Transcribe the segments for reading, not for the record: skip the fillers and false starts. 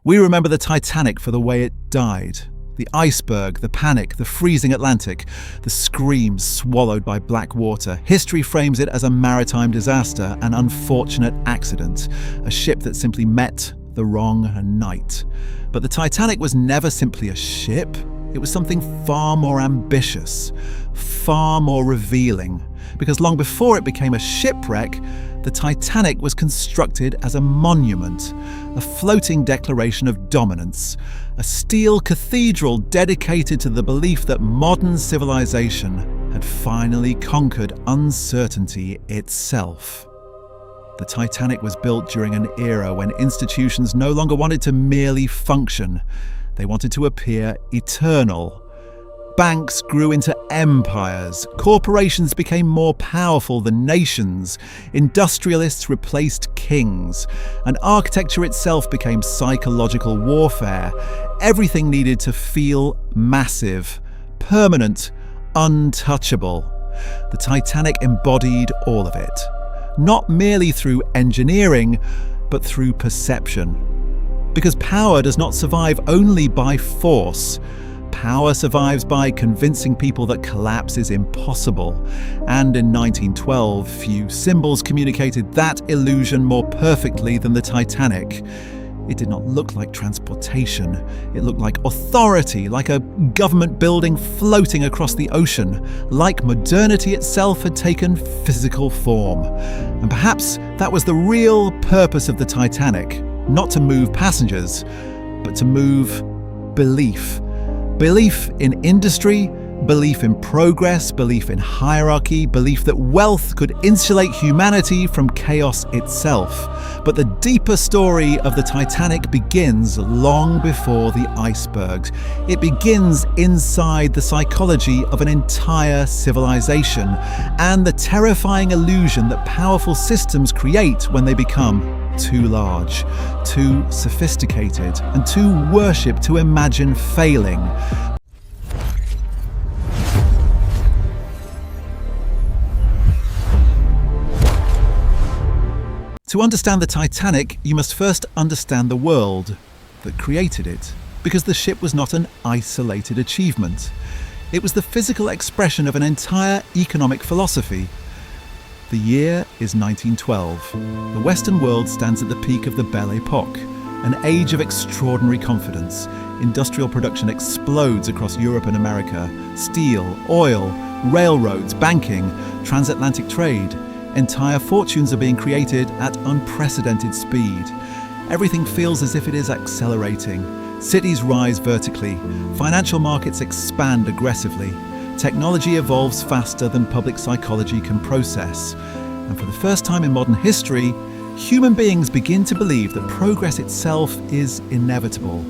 We remember the Titanic for the way it died. The iceberg, the panic, the freezing Atlantic, the screams swallowed by black water. History frames it as a maritime disaster, an unfortunate accident, a ship that simply met the wrong night. But the Titanic was never simply a ship. It was something far more ambitious, far more revealing. Because long before it became a shipwreck, the Titanic was constructed as a monument, a floating declaration of dominance, a steel cathedral dedicated to the belief that modern civilization had finally conquered uncertainty itself. The Titanic was built during an era when institutions no longer wanted to merely function. They wanted to appear eternal. Banks grew into empires, corporations became more powerful than nations, industrialists replaced kings, and architecture itself became psychological warfare. Everything needed to feel massive, permanent, untouchable. The Titanic embodied all of it, not merely through engineering, but through perception. Because power does not survive only by force. Power survives by convincing people that collapse is impossible. And in 1912, few symbols communicated that illusion more perfectly than the Titanic. It did not look like transportation. It looked like authority, like a government building floating across the ocean, like modernity itself had taken physical form. And perhaps that was the real purpose of the Titanic, not to move passengers, but to move belief. Belief in industry, belief in progress, belief in hierarchy, belief that wealth could insulate humanity from chaos itself. But the deeper story of the Titanic begins long before the icebergs. It begins inside the psychology of an entire civilization and the terrifying illusion that powerful systems create when they become too large, too sophisticated, and too worshipped to imagine failing. To understand the Titanic, you must first understand the world that created it, because the ship was not an isolated achievement. It was the physical expression of an entire economic philosophy. The year is 1912. The Western world stands at the peak of the Belle Epoque, an age of extraordinary confidence. Industrial production explodes across Europe and America. Steel, oil, railroads, banking, transatlantic trade. Entire fortunes are being created at unprecedented speed. Everything feels as if it is accelerating. Cities rise vertically. Financial markets expand aggressively. Technology evolves faster than public psychology can process. And for the first time in modern history, human beings begin to believe that progress itself is inevitable.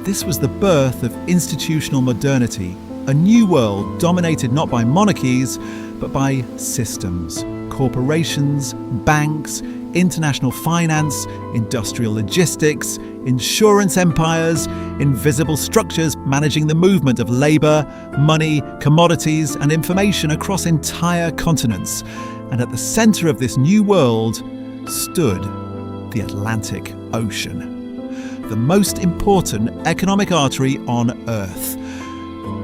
This was the birth of institutional modernity, a new world dominated not by monarchies, but by systems, corporations, banks, international finance, industrial logistics, insurance empires, invisible structures managing the movement of labor, money, commodities, and information across entire continents. And at the center of this new world stood the Atlantic Ocean, the most important economic artery on Earth.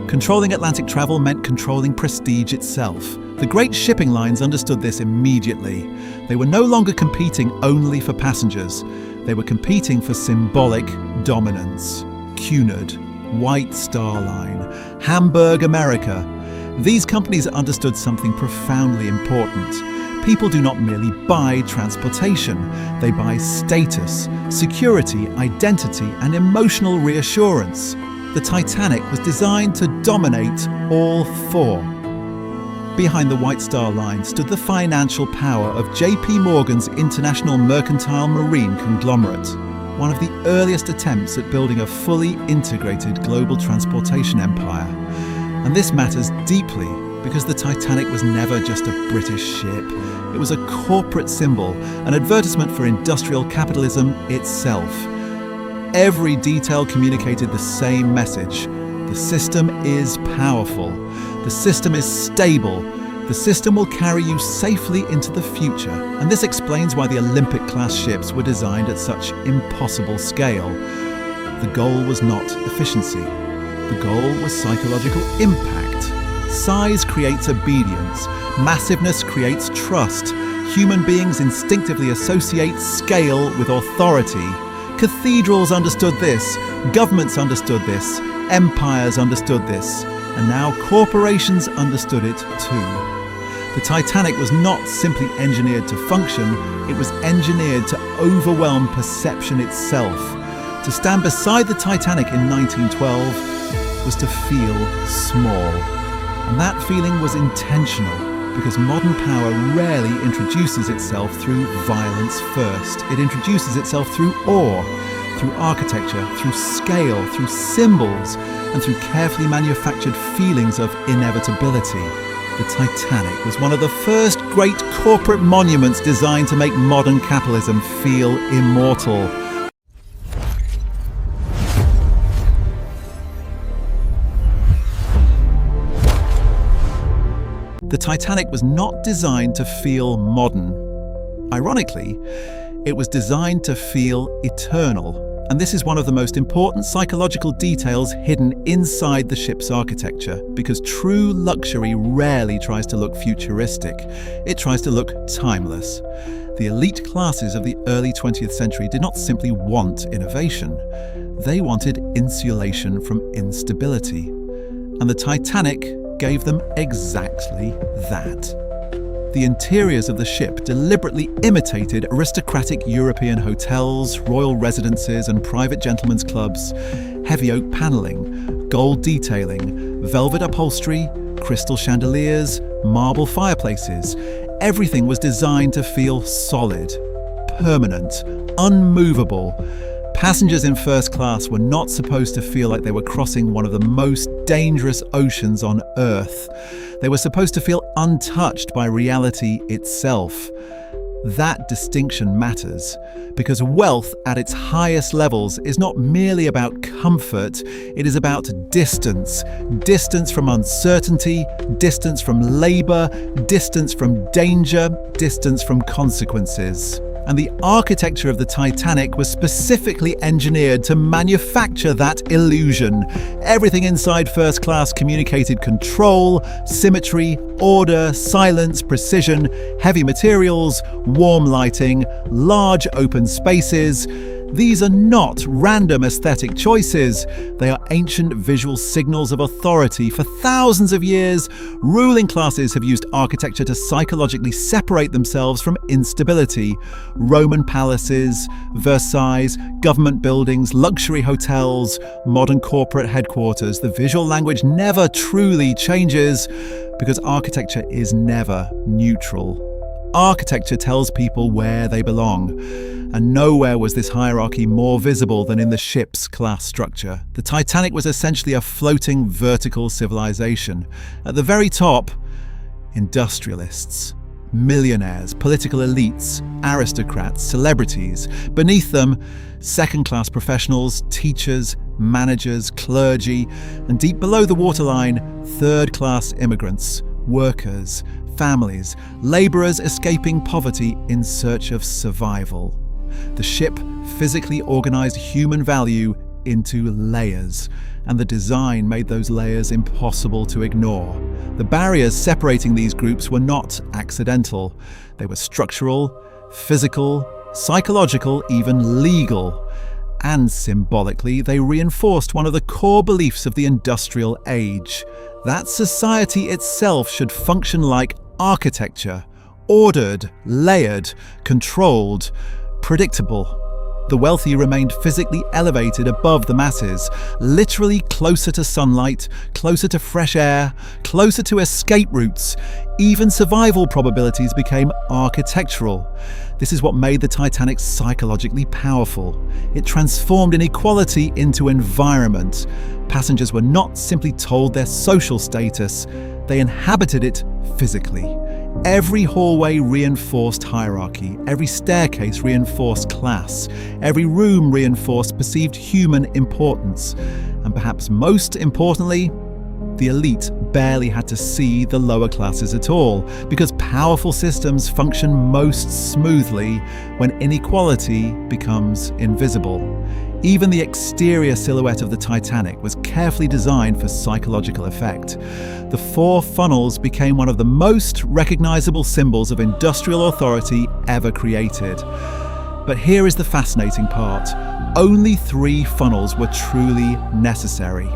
Controlling Atlantic travel meant controlling prestige itself. The great shipping lines understood this immediately. They were no longer competing only for passengers. They were competing for symbolic dominance. Cunard, White Star Line, Hamburg America. These companies understood something profoundly important. People do not merely buy transportation. They buy status, security, identity, and emotional reassurance. The Titanic was designed to dominate all four. Behind the White Star Line stood the financial power of JP Morgan's International Mercantile Marine Conglomerate, one of the earliest attempts at building a fully integrated global transportation empire. And this matters deeply because the Titanic was never just a British ship. It was a corporate symbol, an advertisement for industrial capitalism itself. Every detail communicated the same message. The system is powerful. The system is stable. The system will carry you safely into the future. And this explains why the Olympic-class ships were designed at such impossible scale. the goal was not efficiency. The goal was psychological impact. Size creates obedience. Massiveness creates trust. Human beings instinctively associate scale with authority. Cathedrals understood this. Governments understood this. Empires understood this. And now corporations understood it too. The Titanic was not simply engineered to function, it was engineered to overwhelm perception itself. To stand beside the Titanic in 1912 was to feel small. And that feeling was intentional, because modern power rarely introduces itself through violence first. It introduces itself through awe, through architecture, through scale, through symbols, and through carefully manufactured feelings of inevitability. The Titanic was one of the first great corporate monuments designed to make modern capitalism feel immortal. The Titanic was not designed to feel modern. Ironically, it was designed to feel eternal. And this is one of the most important psychological details hidden inside the ship's architecture, because true luxury rarely tries to look futuristic. It tries to look timeless. The elite classes of the early 20th century did not simply want innovation. They wanted insulation from instability. And the Titanic gave them exactly that. The interiors of the ship deliberately imitated aristocratic European hotels, royal residences and private gentlemen's clubs. Heavy oak paneling, gold detailing, velvet upholstery, crystal chandeliers, marble fireplaces. Everything was designed to feel solid, permanent, unmovable. Passengers in first class were not supposed to feel like they were crossing one of the most dangerous oceans on Earth. They were supposed to feel untouched by reality itself. That distinction matters, because wealth at its highest levels is not merely about comfort, it is about distance. Distance from uncertainty, distance from labor, distance from danger, distance from consequences. And the architecture of the Titanic was specifically engineered to manufacture that illusion. Everything inside first class communicated control, symmetry, order, silence, precision, heavy materials, warm lighting, large open spaces. These are not random aesthetic choices. They are ancient visual signals of authority. For thousands of years, ruling classes have used architecture to psychologically separate themselves from instability. Roman palaces, Versailles, government buildings, luxury hotels, modern corporate headquarters. The visual language never truly changes, because architecture is never neutral. Architecture tells people where they belong. And nowhere was this hierarchy more visible than in the ship's class structure. The Titanic was essentially a floating vertical civilization. At the very top, industrialists, millionaires, political elites, aristocrats, celebrities. Beneath them, second-class professionals, teachers, managers, clergy, and deep below the waterline, third-class immigrants, workers, families, labourers escaping poverty in search of survival. The ship physically organised human value into layers, and the design made those layers impossible to ignore. The barriers separating these groups were not accidental. They were structural, physical, psychological, even legal. And symbolically, they reinforced one of the core beliefs of the industrial age: that society itself should function like architecture, ordered, layered, controlled, predictable. The wealthy remained physically elevated above the masses, literally closer to sunlight, closer to fresh air, closer to escape routes. Even survival probabilities became architectural. This is what made the Titanic psychologically powerful. It transformed inequality into environment. Passengers were not simply told their social status, they inhabited it physically. Every hallway reinforced hierarchy, every staircase reinforced class, every room reinforced perceived human importance, and perhaps most importantly, the elite barely had to see the lower classes at all, because powerful systems function most smoothly when inequality becomes invisible. Even the exterior silhouette of the Titanic was carefully designed for psychological effect. The 4 funnels became one of the most recognizable symbols of industrial authority ever created. But here is the fascinating part. Only 3 funnels were truly necessary.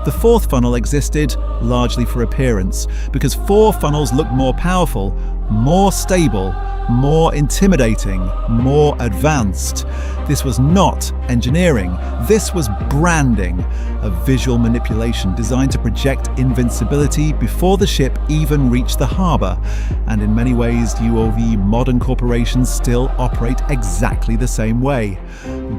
The 4th funnel existed largely for appearance, because 4 funnels looked more powerful, more stable, more intimidating, more advanced. This was not engineering. This was branding, a visual manipulation designed to project invincibility before the ship even reached the harbour. And in many ways, UOV modern corporations still operate exactly the same way.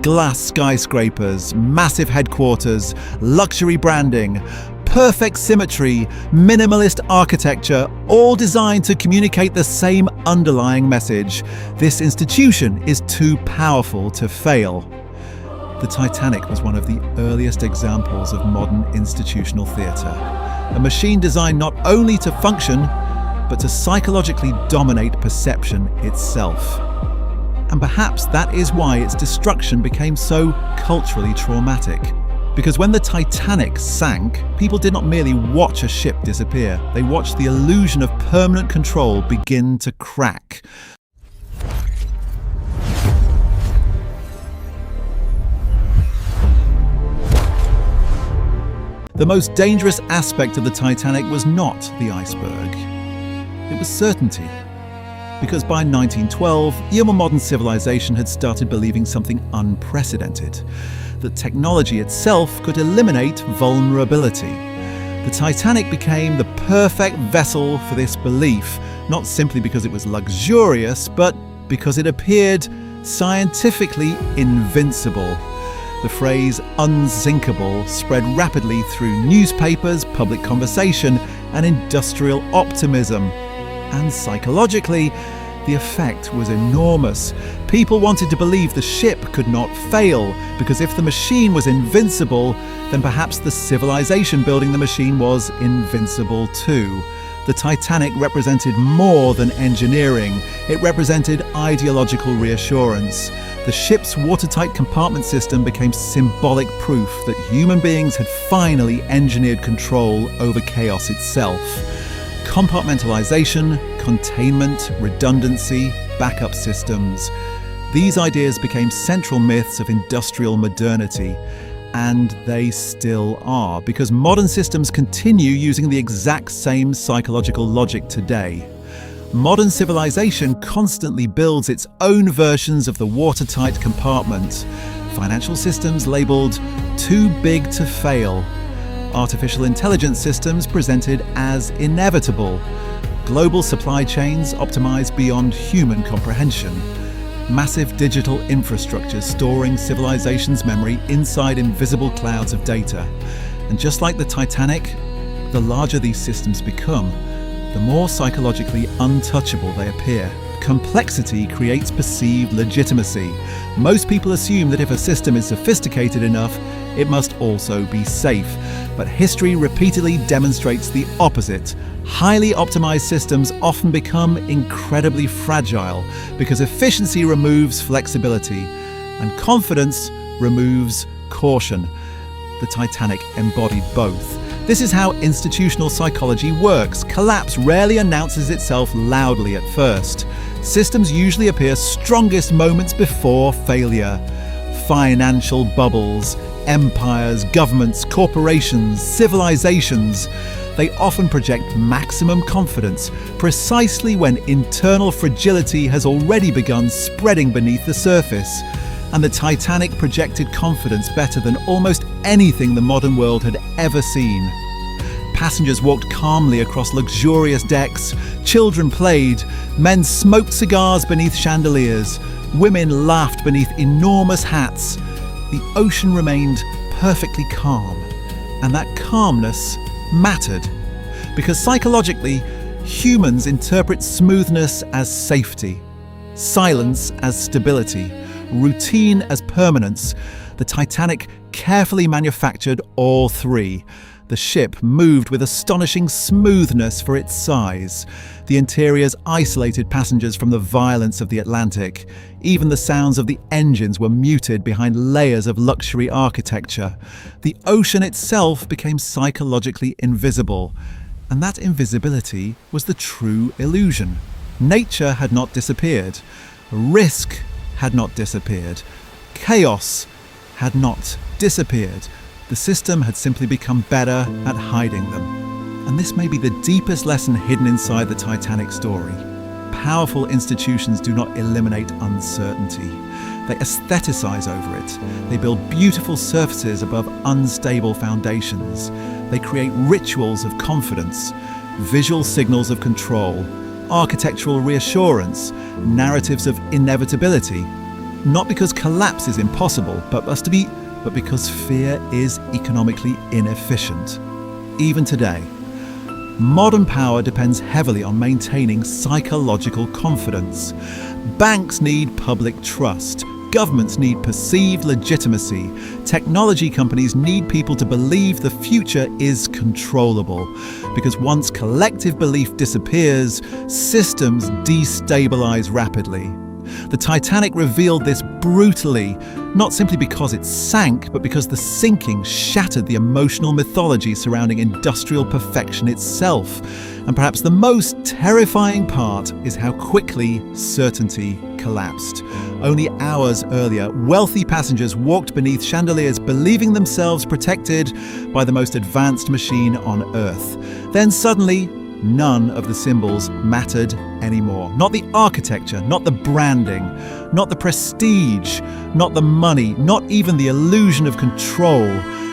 Glass skyscrapers, massive headquarters, luxury branding, perfect symmetry, minimalist architecture, all designed to communicate the same underlying message. This institution is too powerful to fail. The Titanic was one of the earliest examples of modern institutional theatre. A machine designed not only to function, but to psychologically dominate perception itself. And perhaps that is why its destruction became so culturally traumatic. Because when the Titanic sank, people did not merely watch a ship disappear, they watched the illusion of permanent control begin to crack. The most dangerous aspect of the Titanic was not the iceberg. It was certainty. Because by 1912, human modern civilization had started believing something unprecedented. That technology itself could eliminate vulnerability. The Titanic became the perfect vessel for this belief, not simply because it was luxurious, but because it appeared scientifically invincible. The phrase unsinkable spread rapidly through newspapers, public conversation, and industrial optimism. And psychologically, the effect was enormous. People wanted to believe the ship could not fail, because if the machine was invincible, then perhaps the civilization building the machine was invincible too. The Titanic represented more than engineering. It represented ideological reassurance. The ship's watertight compartment system became symbolic proof that human beings had finally engineered control over chaos itself. Compartmentalization, containment, redundancy, backup systems. These ideas became central myths of industrial modernity, and they still are, because modern systems continue using the exact same psychological logic today. Modern civilization constantly builds its own versions of the watertight compartment. Financial systems labeled too big to fail. Artificial intelligence systems presented as inevitable. Global supply chains optimized beyond human comprehension. Massive digital infrastructures storing civilization's memory inside invisible clouds of data. And just like the Titanic, the larger these systems become, the more psychologically untouchable they appear. Complexity creates perceived legitimacy. Most people assume that if a system is sophisticated enough, it must also be safe. But history repeatedly demonstrates the opposite. Highly optimized systems often become incredibly fragile because efficiency removes flexibility and confidence removes caution. The Titanic embodied both. This is how institutional psychology works. Collapse rarely announces itself loudly at first. Systems usually appear strongest moments before failure. Financial bubbles, empires, governments, corporations, civilizations. They often project maximum confidence precisely when internal fragility has already begun spreading beneath the surface. And the Titanic projected confidence better than almost anything the modern world had ever seen. Passengers walked calmly across luxurious decks, children played, men smoked cigars beneath chandeliers, women laughed beneath enormous hats. The ocean remained perfectly calm, and that calmness mattered, because psychologically, humans interpret smoothness as safety, silence as stability, routine as permanence. The Titanic carefully manufactured all three. The ship moved with astonishing smoothness for its size. The interiors isolated passengers from the violence of the Atlantic. Even the sounds of the engines were muted behind layers of luxury architecture. The ocean itself became psychologically invisible. And that invisibility was the true illusion. Nature had not disappeared. Risk had not disappeared. Chaos had not disappeared. The system had simply become better at hiding them. And this may be the deepest lesson hidden inside the Titanic story. Powerful institutions do not eliminate uncertainty. They aestheticize over it. They build beautiful surfaces above unstable foundations. They create rituals of confidence, visual signals of control, architectural reassurance, narratives of inevitability. Not because collapse is impossible, but because fear is economically inefficient. Even today, modern power depends heavily on maintaining psychological confidence. Banks need public trust. Governments need perceived legitimacy. Technology companies need people to believe the future is controllable. Because once collective belief disappears, systems destabilize rapidly. The Titanic revealed this brutally, not simply because it sank, but because the sinking shattered the emotional mythology surrounding industrial perfection itself. And perhaps the most terrifying part is how quickly certainty collapsed. Only hours earlier, wealthy passengers walked beneath chandeliers, believing themselves protected by the most advanced machine on Earth. Then suddenly, none of the symbols mattered anymore. Not the architecture, not the branding, not the prestige, not the money, not even the illusion of control,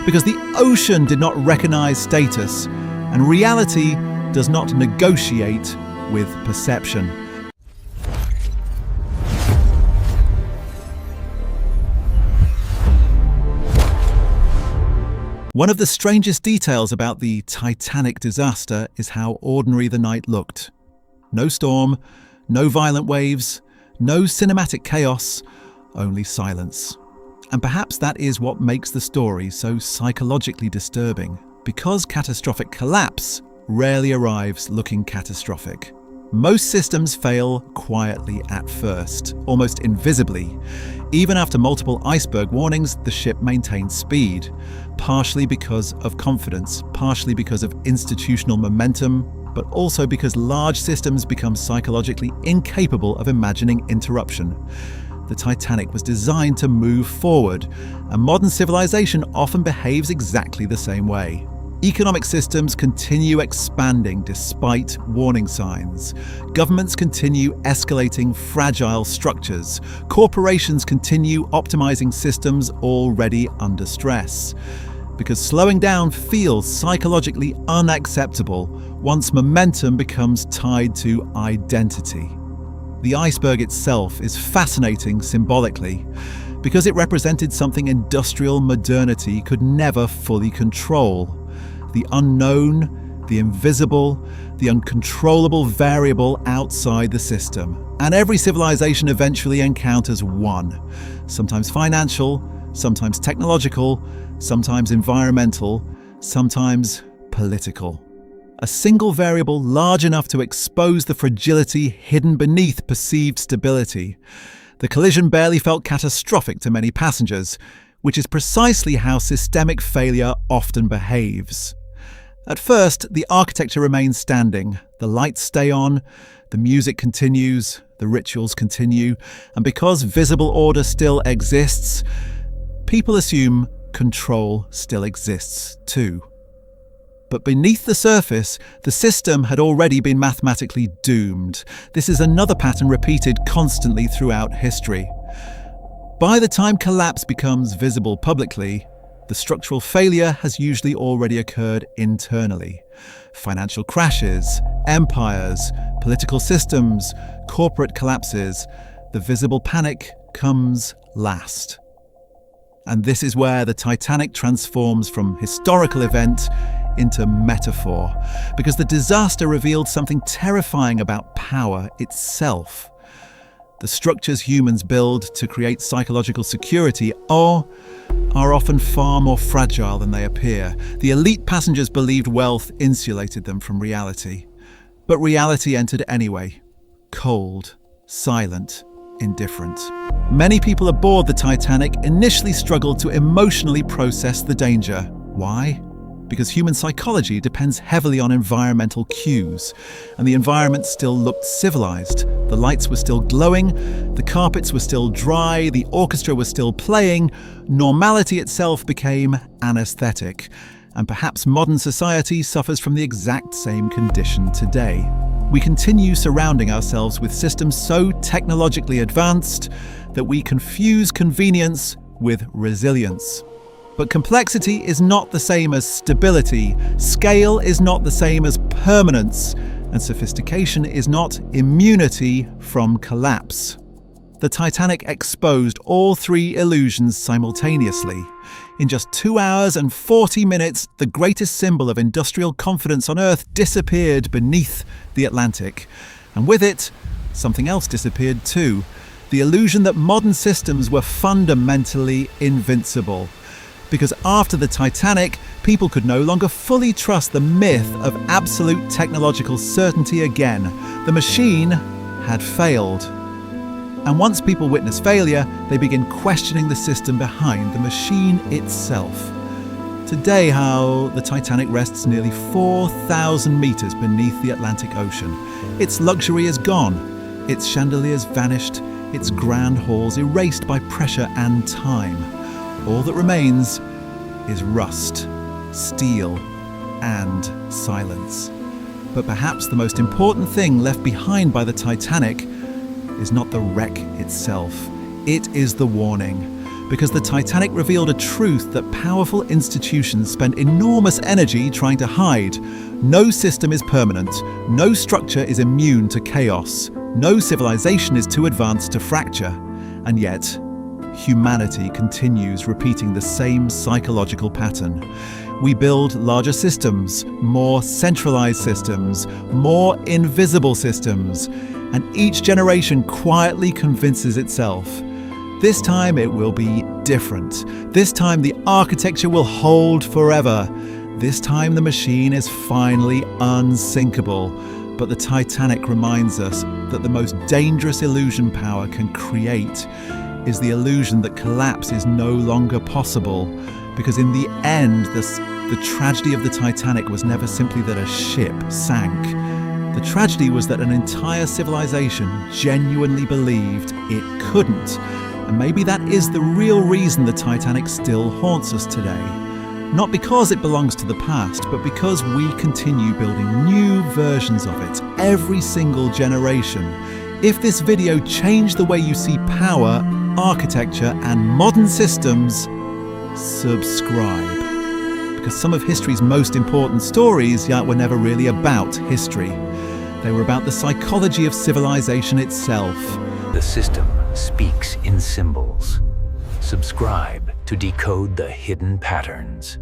because the ocean did not recognize status, and reality does not negotiate with perception. One of the strangest details about the Titanic disaster is how ordinary the night looked. No storm, no violent waves, no cinematic chaos, only silence. And perhaps that is what makes the story so psychologically disturbing, because catastrophic collapse rarely arrives looking catastrophic. Most systems fail quietly at first, almost invisibly. Even after multiple iceberg warnings, the ship maintained speed, partially because of confidence, partially because of institutional momentum, but also because large systems become psychologically incapable of imagining interruption. The Titanic was designed to move forward, and modern civilization often behaves exactly the same way. Economic systems continue expanding despite warning signs. Governments continue escalating fragile structures. Corporations continue optimizing systems already under stress. Because slowing down feels psychologically unacceptable once momentum becomes tied to identity. The iceberg itself is fascinating symbolically, because it represented something industrial modernity could never fully control. The unknown, the invisible, the uncontrollable variable outside the system. And every civilization eventually encounters one. Sometimes financial, sometimes technological, sometimes environmental, sometimes political. A single variable large enough to expose the fragility hidden beneath perceived stability. The collision barely felt catastrophic to many passengers, which is precisely how systemic failure often behaves. At first, the architecture remains standing. The lights stay on, the music continues, the rituals continue, and because visible order still exists, people assume control still exists too. But beneath the surface, the system had already been mathematically doomed. This is another pattern repeated constantly throughout history. By the time collapse becomes visible publicly, the structural failure has usually already occurred internally. Financial crashes, empires, political systems, corporate collapses. The visible panic comes last. And this is where the Titanic transforms from historical event into metaphor, because the disaster revealed something terrifying about power itself. the structures humans build to create psychological security, are often far more fragile than they appear. The elite passengers believed wealth insulated them from reality. But reality entered anyway. Cold, silent, indifferent. Many people aboard the Titanic initially struggled to emotionally process the danger. Why? Because human psychology depends heavily on environmental cues, and the environment still looked civilized. The lights were still glowing, the carpets were still dry, the orchestra was still playing. Normality itself became anesthetic, and perhaps modern society suffers from the exact same condition today. We continue surrounding ourselves with systems so technologically advanced that we confuse convenience with resilience. But complexity is not the same as stability, scale is not the same as permanence, and sophistication is not immunity from collapse. The Titanic exposed all three illusions simultaneously. In just 2 hours and 40 minutes, the greatest symbol of industrial confidence on Earth disappeared beneath the Atlantic. And with it, something else disappeared too. The illusion that modern systems were fundamentally invincible. Because after the Titanic, people could no longer fully trust the myth of absolute technological certainty again. The machine had failed. And once people witness failure, they begin questioning the system behind the machine itself. Today, the Titanic rests nearly 4,000 meters beneath the Atlantic Ocean. Its luxury is gone, its chandeliers vanished, its grand halls erased by pressure and time. All that remains is rust, steel, and silence. But perhaps the most important thing left behind by the Titanic is not the wreck itself. It is the warning. Because the Titanic revealed a truth that powerful institutions spend enormous energy trying to hide. No system is permanent. No structure is immune to chaos. No civilization is too advanced to fracture. And yet, humanity continues repeating the same psychological pattern. We build larger systems, more centralized systems, more invisible systems, and each generation quietly convinces itself. This time it will be different. This time the architecture will hold forever. This time the machine is finally unsinkable. But the Titanic reminds us that the most dangerous illusion power can create is the illusion that collapse is no longer possible. Because in the end, the tragedy of the Titanic was never simply that a ship sank. The tragedy was that an entire civilization genuinely believed it couldn't. And maybe that is the real reason the Titanic still haunts us today. Not because it belongs to the past, but because we continue building new versions of it every single generation. If this video changed the way you see power, architecture, and modern systems, subscribe. Because some of history's most important stories were never really about history. They were about the psychology of civilization itself. The system speaks in symbols. Subscribe to decode the hidden patterns.